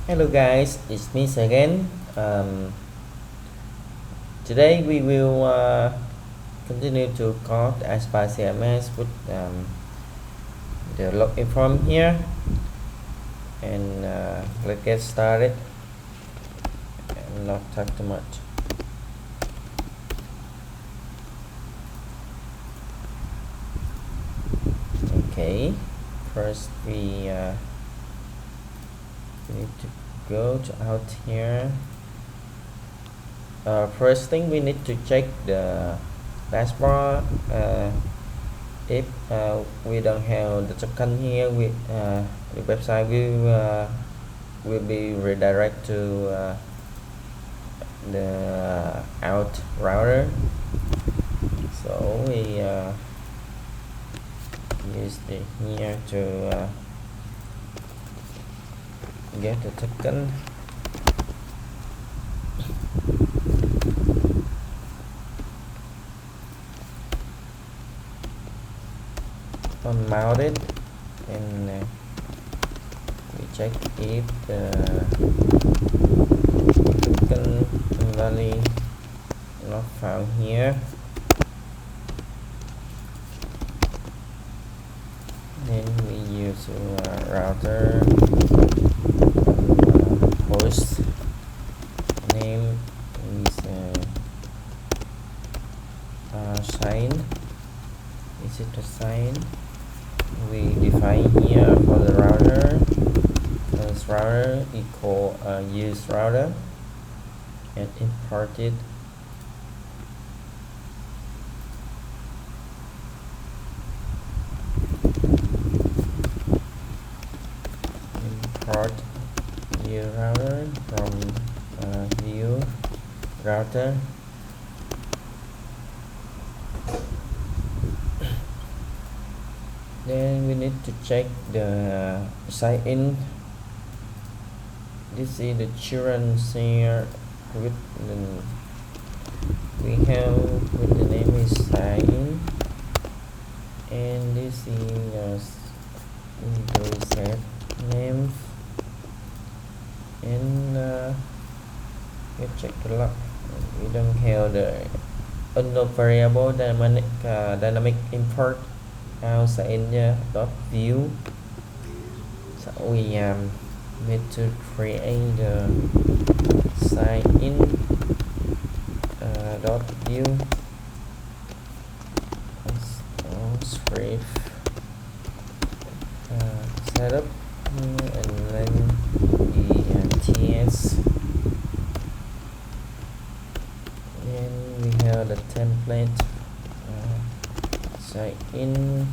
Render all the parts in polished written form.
Hello guys, it's me again. Today we will continue to code the iSPA CMS with the login form here, and let's get started and not talk too much. Okay, first we need to go to out here. First thing we need to check the dashboard. If we don't have the token here, the website will be redirected to the out router. So we use the here to get the token. Unmount it, and we check if the token value not found here. Then we use router host name is sign. Is it a sign? We define here for the router as router equal use router, and import it. Import view router from view router. Then we need to check the sign in. This is the children here with we have with the name is sign, and this is Windows set name, and we check the log. We don't have the unknown variable dynamic import outside in dot view. So we need to create the sign in dot view script setup, and then the ts. Then we have the template sign in.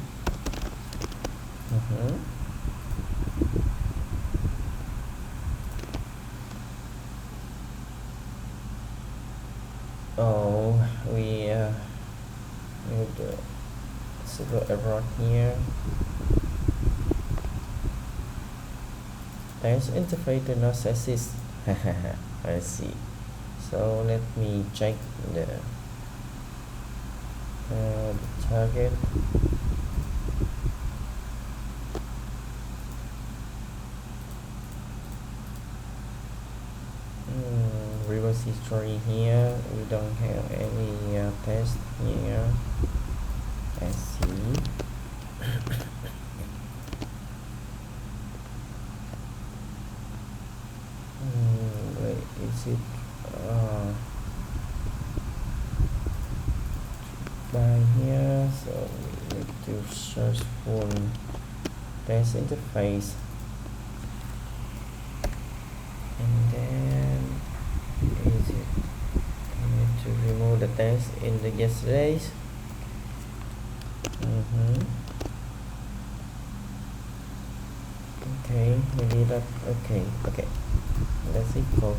Oh, we need the single error here. Test interface do not exist. I see. So let me check the target. Reverse history here. We don't have any test here. I see. Wait, is it by here? So we need to search for test interface, and then is it? I need to remove the test in the yesterday's. Okay, maybe that. Okay, that's it. Cool.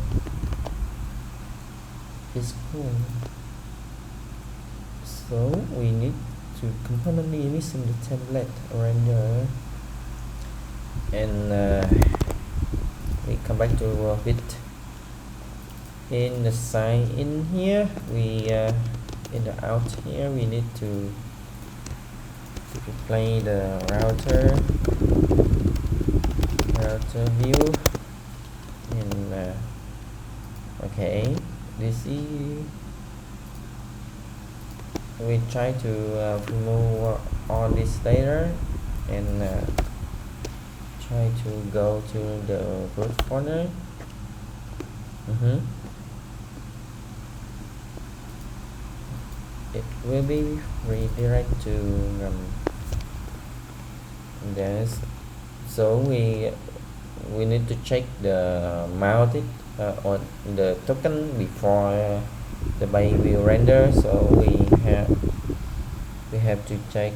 It's cool. So we need to componently missing the template render, and we come back to Vite. In the sign in here, we in the out here we need to replace the router view Okay, this is we try to remove all this later and try to go to the root folder. It will be redirect to this. So we need to check the mounted or the token before the base will render. So we have to check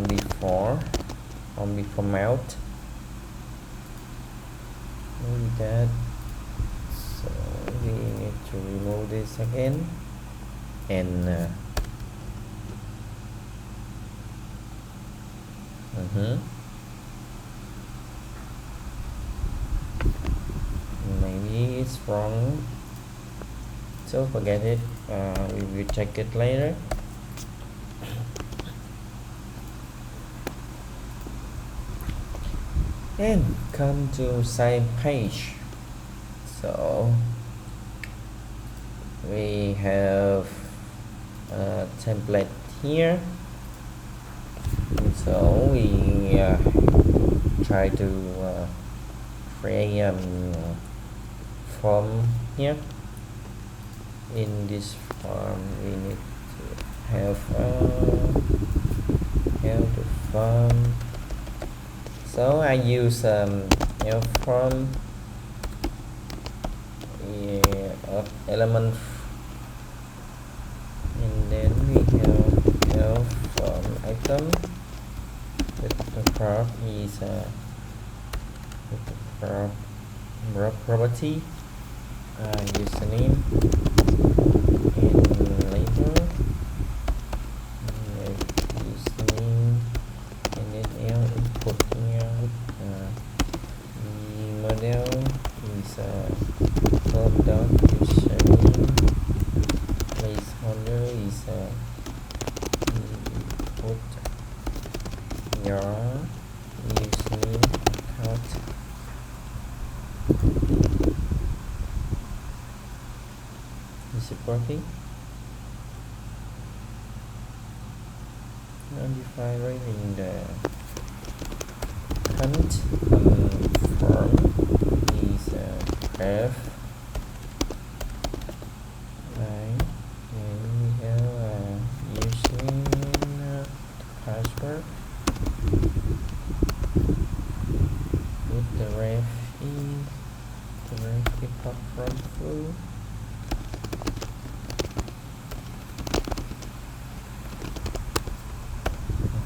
before mount with that. So we need to remove this again and maybe it's wrong, so forget it. We will check it later. And come to same page. So we have a template here. So we try to create a form here. In this form we need to have the form. So I use form element, and then we have form item. The prop is property, username and label, username, and then input here. The model is form.username, placeholder is input your username account. Is it working? Notify rating the current form is ref. Right, and we have username, password. With the ref pop from through.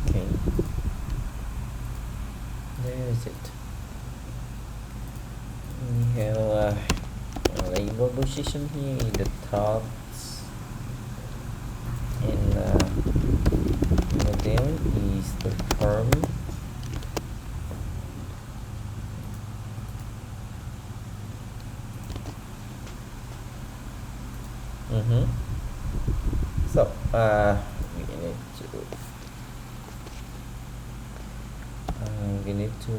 Okay, there is it. We have a label position here in the top, and model is the form. So we need to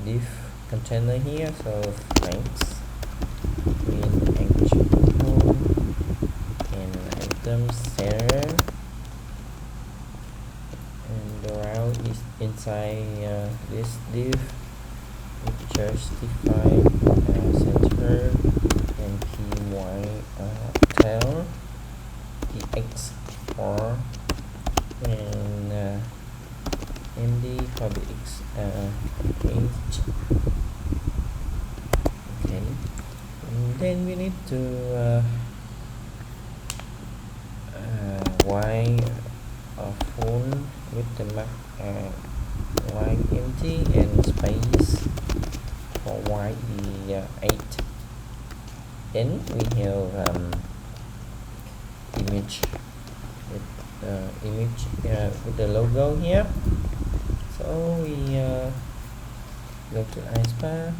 div container here. So length in actual and item center, and the route is inside this div. We just define center and py tail, px for and md for the x page. Okay, and then we need to y full with the map y empty and space for y is 8. Then we have image with with the logo here. So we go to iSPA.io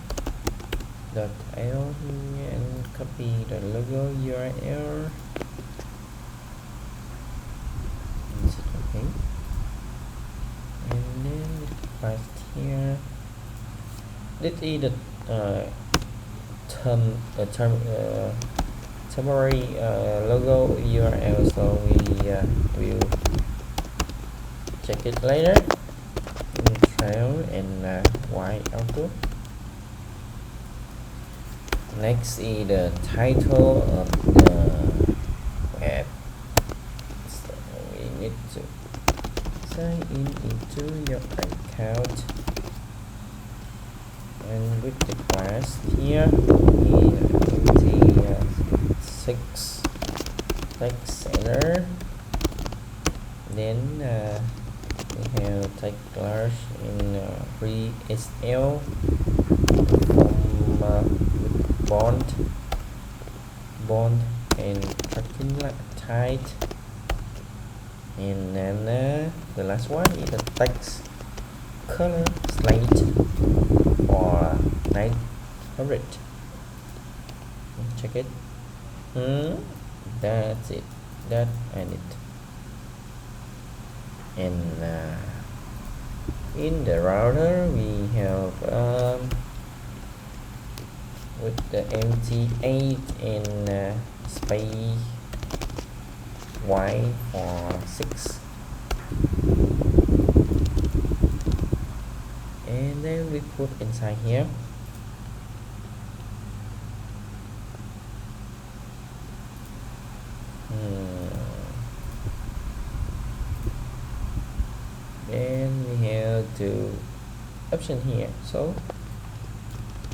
and copy the logo URL. Is it okay? And then paste here. This is the temporary logo URL, so we will check it later in trail and white output. Next is the title of the web, so we need to sign in into your account, and with the class here six text center, then we have text class in pre-SL from bond and tracking type, and then the last one is the text color slate or 900. Check it. That's it. That and it. And in the router we have with the MT8 and space Y for 6, and then we put inside here. Then we have to option here, so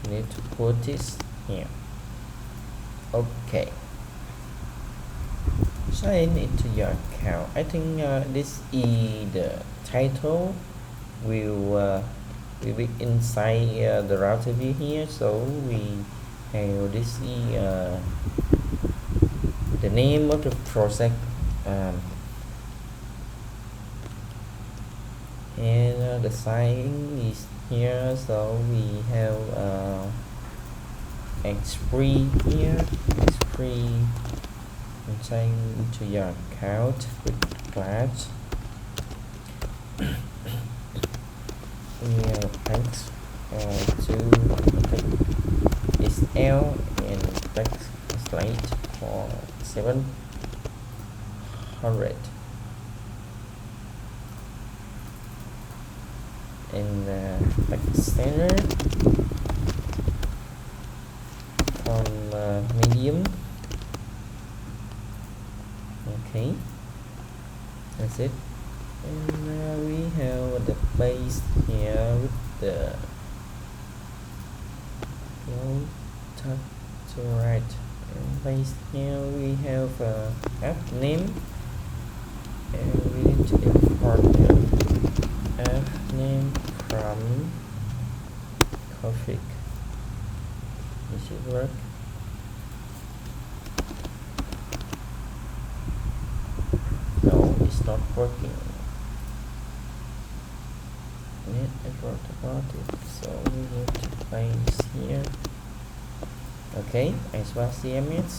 we need to put this here. Okay, sign into your account. I think this is the title will be inside the router view here, so we have this is the name of the project, and the sign is here, so we have X3 here, X3, and sign into your account with class. We have thanks to SL and text slate for 700, and text center from medium. Okay, that's it. And we have the base here with the low top to right, and base here we have app name, and we need to import the app name from config. This should work. No, it's not working. I wrote about it, so we need to place here. Okay, iSPA CMS.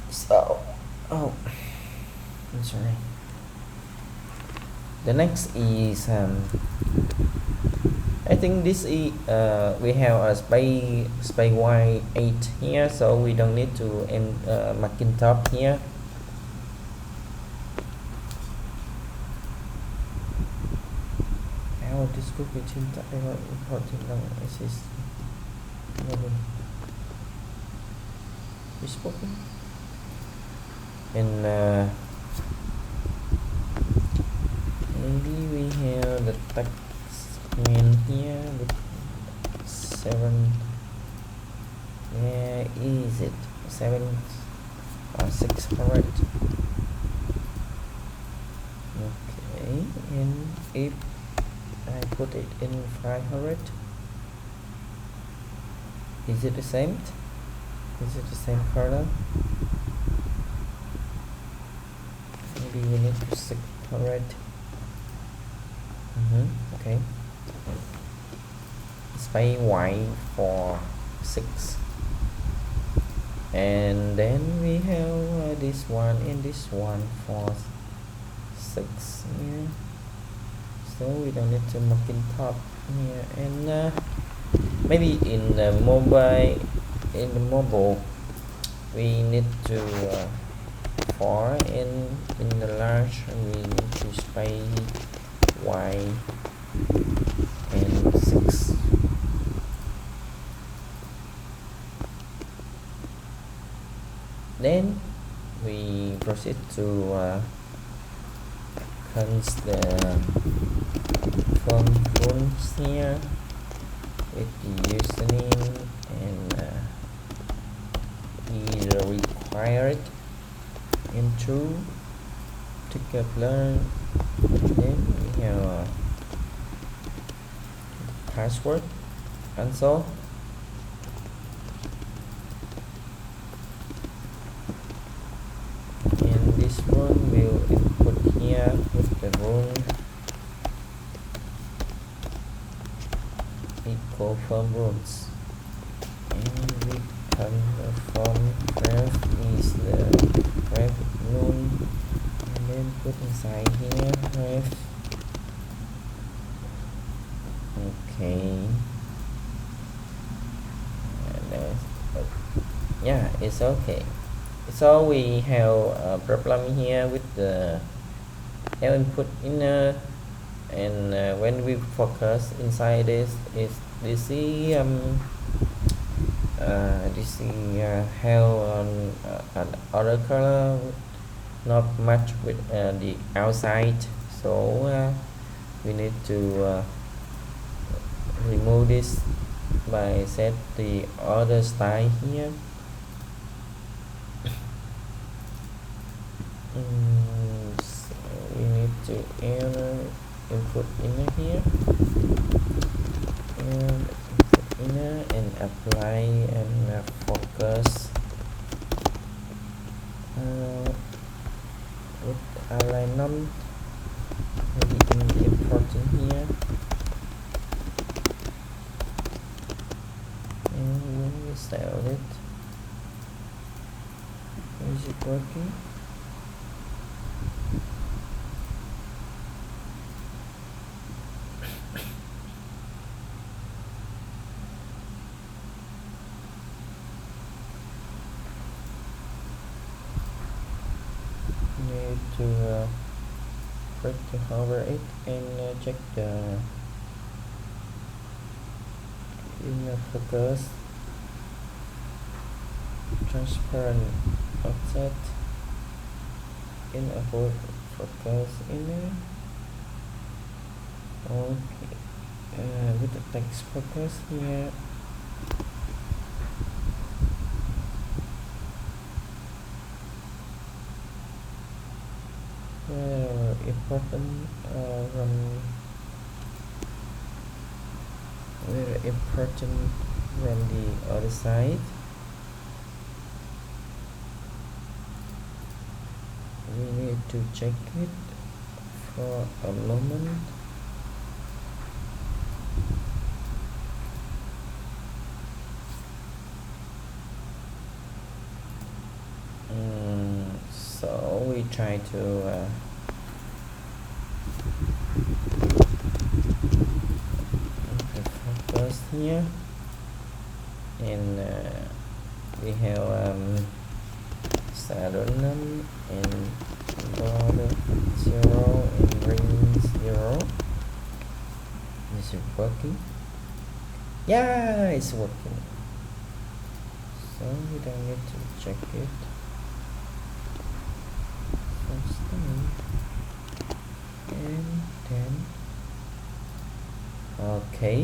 So, oh, I'm sorry. The next is I think this is we have a space Y8 here, so we don't need to marking top here. How this group between the important assist is spoken, and maybe we have the text main here with 7. Where is it? 7 or 600. Okay, and if I put it in 500, is it the same? Is it the same color? Maybe we need to 600. Okay. Space Y for 6, and then we have this one and this one for 6. Yeah. so we don't need to mark in top here. And maybe in the mobile we need to for in the large we need to space y and 6. Then we proceed to cleanse the form rules here with the username and either required and true together. Then we have password also. And this one will input here with the rule equal form rules, and we confirm ref is the ref null, and then put inside here ref. Okay, and yeah, it's okay. So we have a problem here with the input inner, and when we focus inside this is this is have an other color not much with the outside, so we need to remove this by set the other style here. So we need to input inner here and input inner and apply and focus with alignment maybe important here. And when we save it, is it working? Need to click to hover it and check the inner focus, transparent offset, inner focus inner. Okay, with the text focus here. Important very important from the other side. We need to check it for a moment. So we try to focus here, and we have saddle and border 0 and ring 0. Is it working? Yeah, it's working. So we don't need to check it first time, and then okay,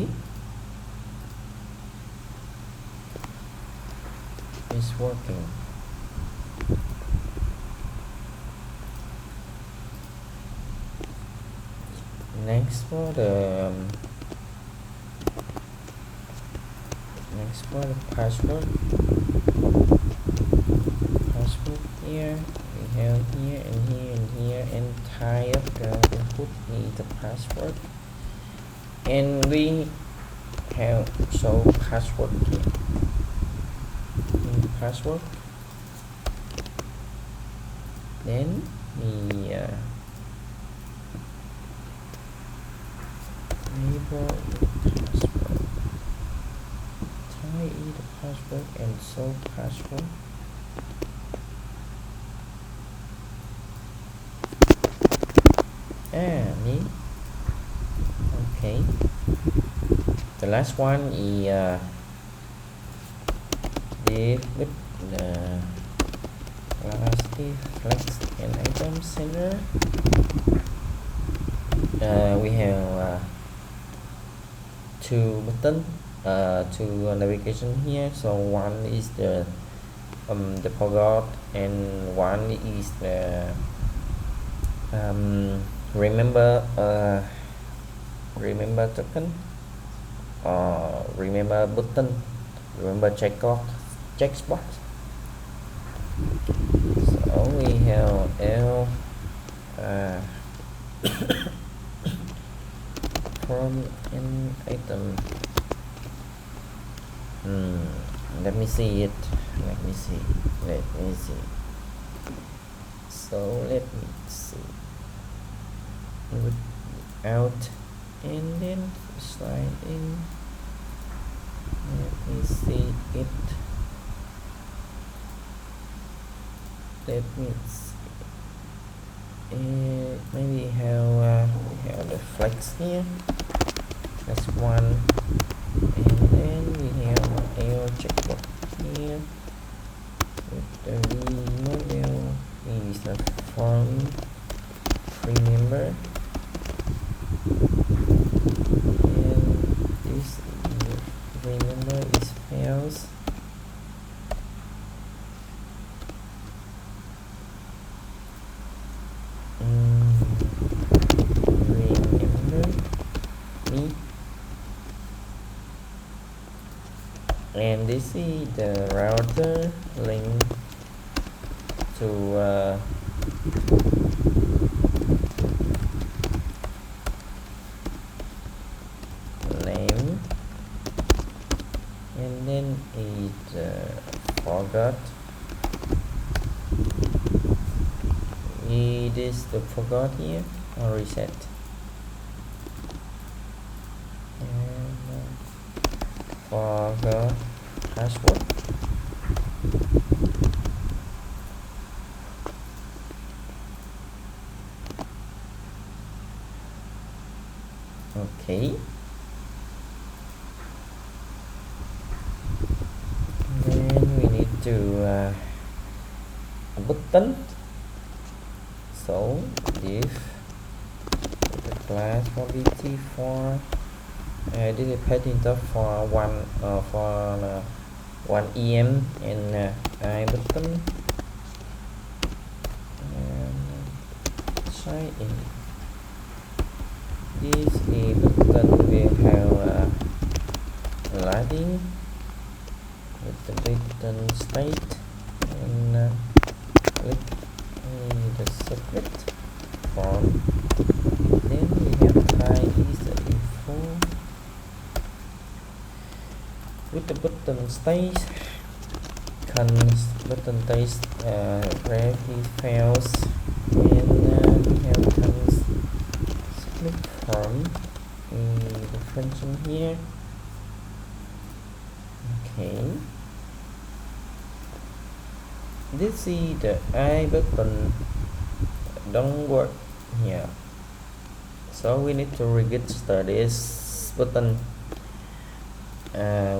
it's working. Next for the password here we have here and here and here, and type the input is the password, and we have show password here. Password, then we also password. Me. Okay. The last one is div with the velocity flex and item center. We have two buttons, two navigation here. So one is the forgot, and one is the remember token, or remember button, remember checkbox. So we have L from an item. Let me see it. Let me see. So let me see. Out and then slide in. Let me see it. Let me see. Maybe have the flex here. That's one. And then we have L checkbox here with the model is a form remember, and this remember is fails. Remember me. And this is the router link to name, and then it forgot. It is the forgot here, or reset. And forgot password. Okay. Then we need to button. So if the class for Vite for this is pattern for one EM and I button and sign in. This is button will have lighting with the button state, and click the subject form. Then we have type is the info with the button state. Button state ref is fails, and we have comes click form the function here. Okay. This is the I button don't work here, so we need to register this button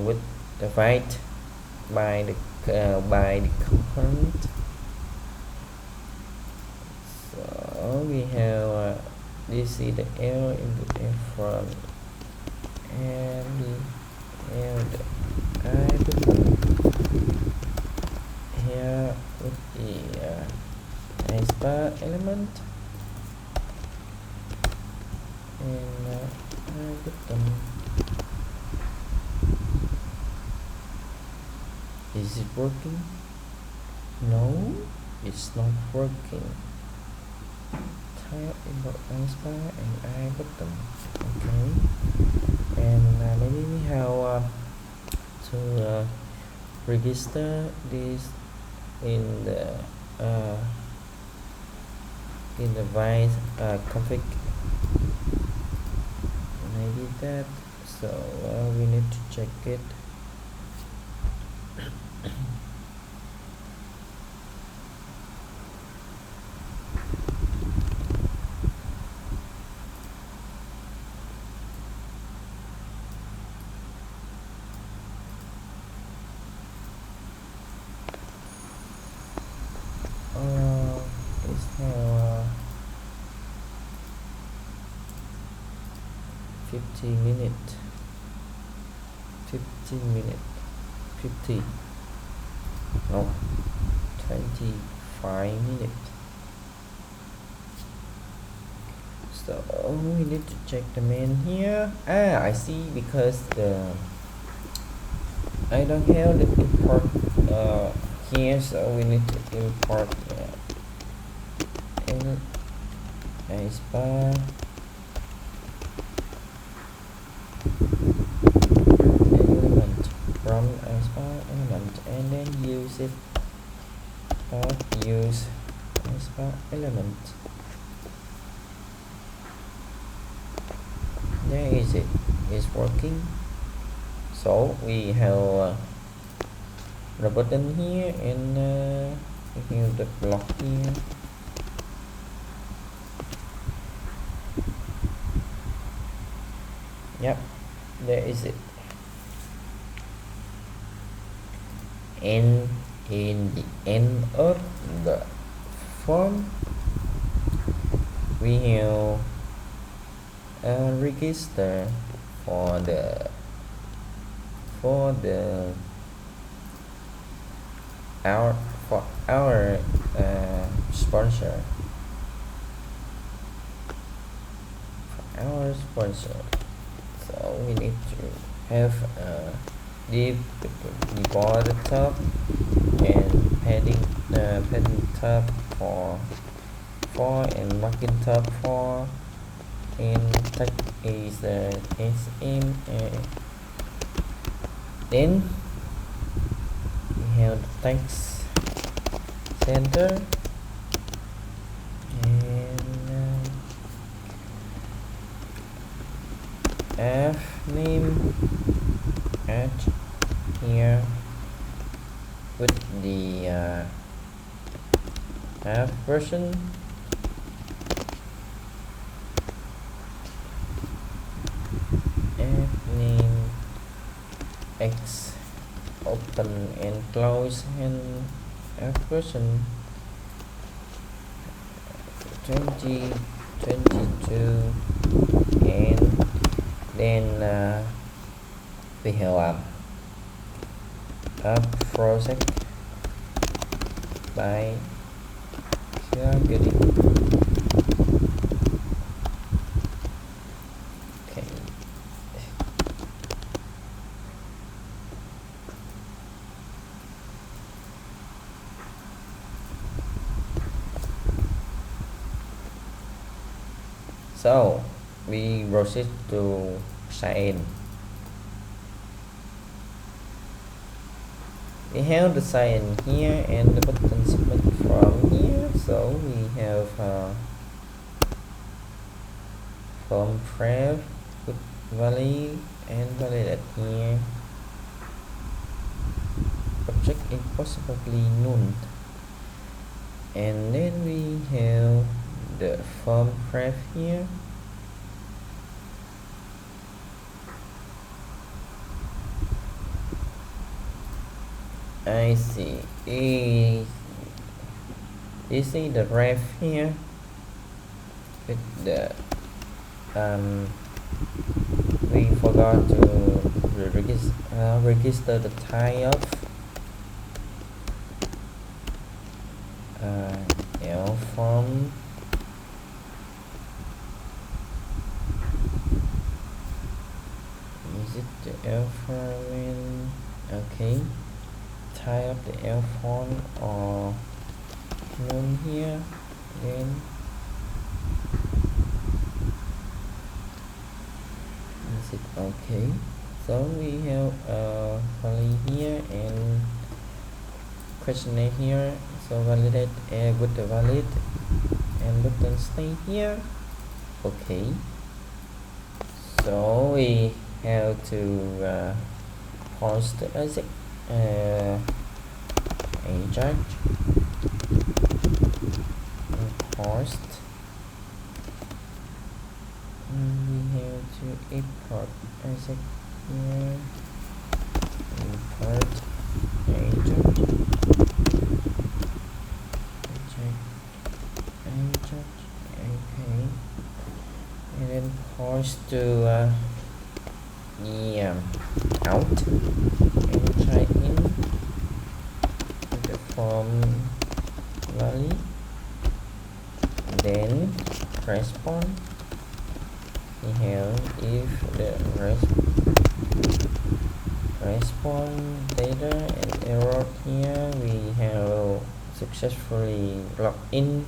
with the Vite by the component. So we have this is the L into F from, and we have the I button here with the iSPA element, and I button. Is it working? No, it's not working. Type about iSPA and I button. Okay, and maybe we have to register this in the Vite config, maybe that. So we need to check it. It's now 15 minutes. 15 minutes. 50. No. 25 minutes. So we need to check the main here. I see, because I don't have the import here, so we need to import iSPA element from iSPA element, and then use it. Use iSPA element. There is it. It's working. So we have the button here, and we have the block here. Yep, there is it. And in the end of the form, we have a register for our sponsor. So we need to have a div before the top, and padding top for and margin top for, and tag is SMA. Then we have the text center, and f name at here with the app version, app name x open and close, and app version 2022, and then we have a project by Beauty. Okay. So we proceed to sign in. We have the sign here and the button submit from here. So we have form pref with valid and validate here. Object is possibly null, and then we have the form pref here. I see. You see the ref here with the we forgot to register the type of L form. Is it the L form? Okay. Type of the L form or none here, then is it okay? So we have a valid here and questionnaire here. So validate with the valid and button stay here. Okay. So we have to post the agent post. We have to import asset here. Import agent okay, and then post to the out and try in the form value, then respond. We have if the response data and error here, we have successfully logged in,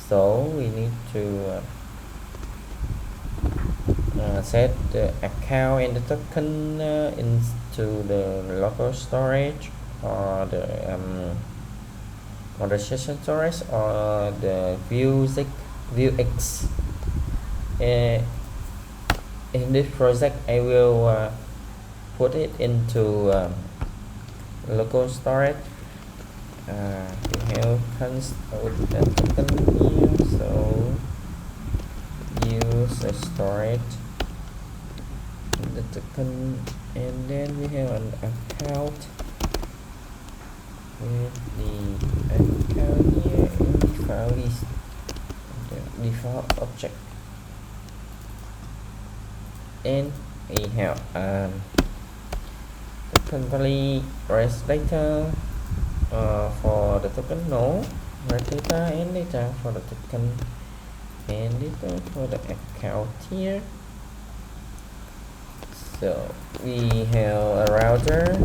so we need to set the account and the token into the local storage or the session storage or the Vuex. In this project I will put it into local storage. We have const with the token here, so use a storage the token, and then we have an account with the account here in the file list, the default object, and we have token value res data for the token, no res data and data for the token, and data for the account here. So we have a router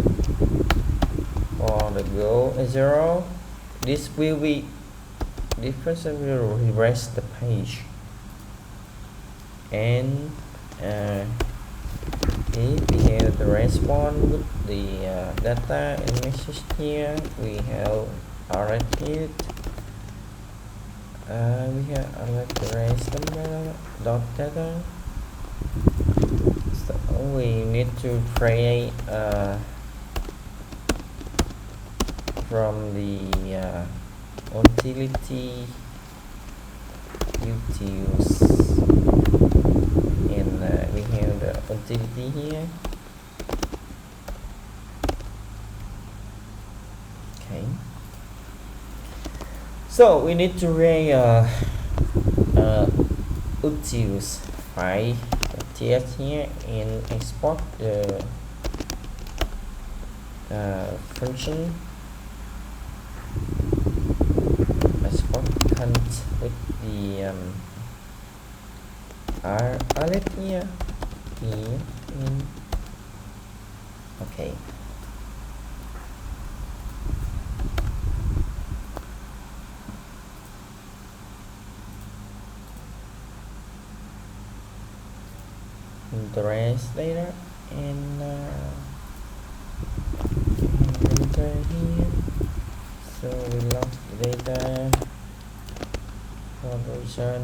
for the go 0. This will be different, will refresh the page, and if we have the response with the data and message here, we have already we have already raised number dot data. So we need to create from the utility utils, and we have the utility here. Okay, so we need to create utils file TS here and export the function export cont with the alert here in okay. The rest later, and data here, so we log the data for the return